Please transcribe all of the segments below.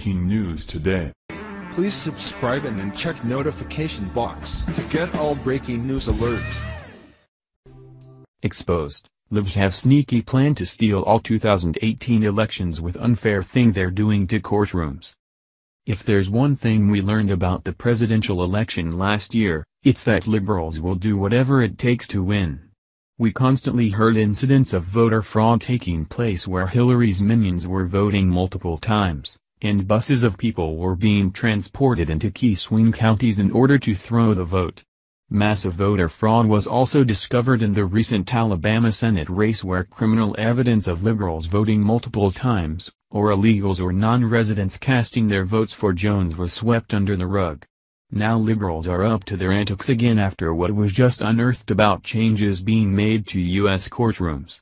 breaking news today. Please subscribe and check notification box to get all breaking news alerts. Exposed. Libs have sneaky plan to steal all 2018 elections with unfair thing they're doing to courtrooms. If there's one thing we learned about the presidential election last year, it's that liberals will do whatever it takes to win. We constantly heard incidents of voter fraud taking place where Hillary's minions were voting multiple times, and buses of people were being transported into key swing counties in order to throw the vote. Massive voter fraud was also discovered in the recent Alabama Senate race where criminal evidence of liberals voting multiple times, or illegals or non-residents casting their votes for Jones was swept under the rug. Now liberals are up to their antics again after what was just unearthed about changes being made to U.S. courtrooms.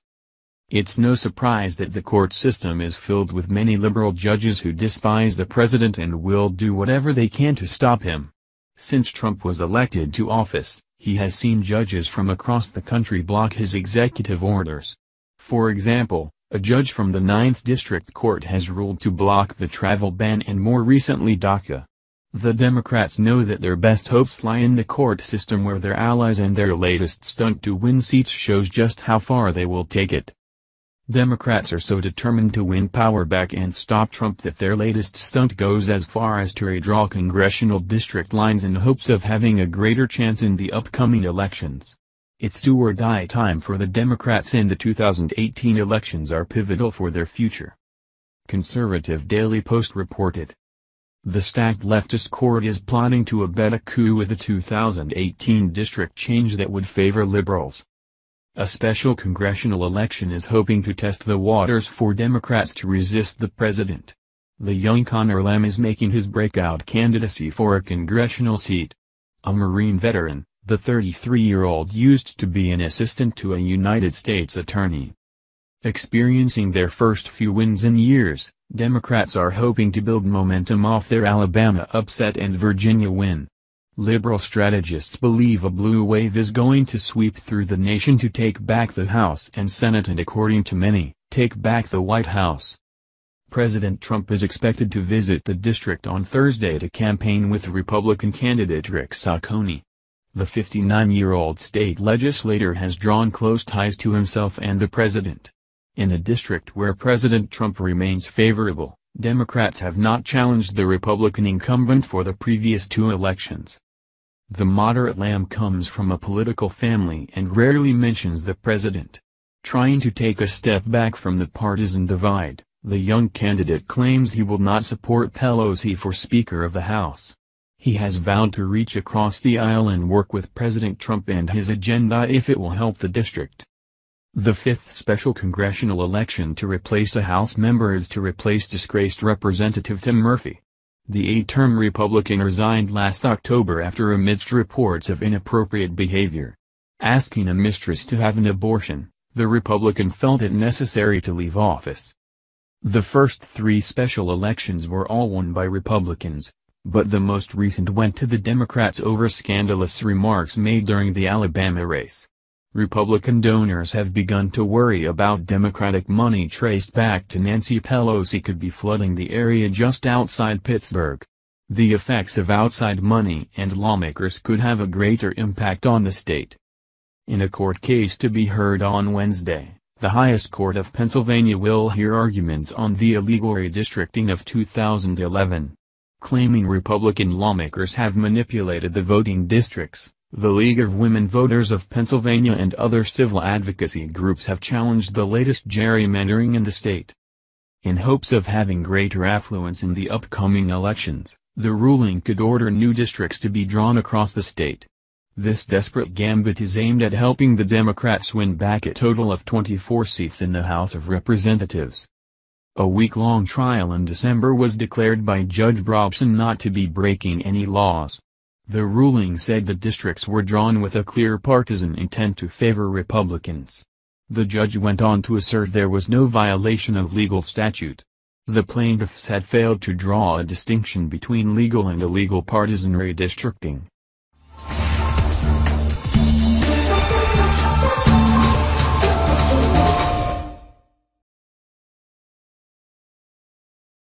It's no surprise that the court system is filled with many liberal judges who despise the president and will do whatever they can to stop him. Since Trump was elected to office, he has seen judges from across the country block his executive orders. For example, a judge from the 9th District Court has ruled to block the travel ban and more recently DACA. The Democrats know that their best hopes lie in the court system where their allies and their latest stunt to win seats shows just how far they will take it. Democrats are so determined to win power back and stop Trump that their latest stunt goes as far as to redraw congressional district lines in hopes of having a greater chance in the upcoming elections. It's do or die time for the Democrats and the 2018 elections are pivotal for their future. Conservative Daily Post reported. The stacked leftist court is plotting to abet a coup with the 2018 district change that would favor liberals. A special congressional election is hoping to test the waters for Democrats to resist the president. The young Conor Lamb is making his breakout candidacy for a congressional seat. A Marine veteran, the 33-year-old used to be an assistant to a United States attorney. Experiencing their first few wins in years, Democrats are hoping to build momentum off their Alabama upset and Virginia win. Liberal strategists believe a blue wave is going to sweep through the nation to take back the House and Senate and according to many, take back the White House. President Trump is expected to visit the district on Thursday to campaign with Republican candidate Rick Saccone. The 59-year-old state legislator has drawn close ties to himself and the president. In a district where President Trump remains favorable, Democrats have not challenged the Republican incumbent for the previous two elections. The moderate Lamb comes from a political family and rarely mentions the president. Trying to take a step back from the partisan divide, the young candidate claims he will not support Pelosi for Speaker of the House. He has vowed to reach across the aisle and work with President Trump and his agenda if it will help the district. The fifth special congressional election to replace a House member is to replace disgraced Representative Tim Murphy. The 8-term Republican resigned last October after amidst reports of inappropriate behavior. Asking a mistress to have an abortion, the Republican felt it necessary to leave office. The first three special elections were all won by Republicans, but the most recent went to the Democrats over scandalous remarks made during the Alabama race. Republican donors have begun to worry about Democratic money traced back to Nancy Pelosi could be flooding the area just outside Pittsburgh. The effects of outside money and lawmakers could have a greater impact on the state. In a court case to be heard on Wednesday, the highest court of Pennsylvania will hear arguments on the illegal redistricting of 2011. Claiming Republican lawmakers have manipulated the voting districts, the League of Women Voters of Pennsylvania and other civil advocacy groups have challenged the latest gerrymandering in the state. In hopes of having greater affluence in the upcoming elections, the ruling could order new districts to be drawn across the state. This desperate gambit is aimed at helping the Democrats win back a total of 24 seats in the House of Representatives. A week-long trial in December was declared by Judge Brobson not to be breaking any laws. The ruling said the districts were drawn with a clear partisan intent to favor Republicans. The judge went on to assert there was no violation of legal statute. The plaintiffs had failed to draw a distinction between legal and illegal partisan redistricting,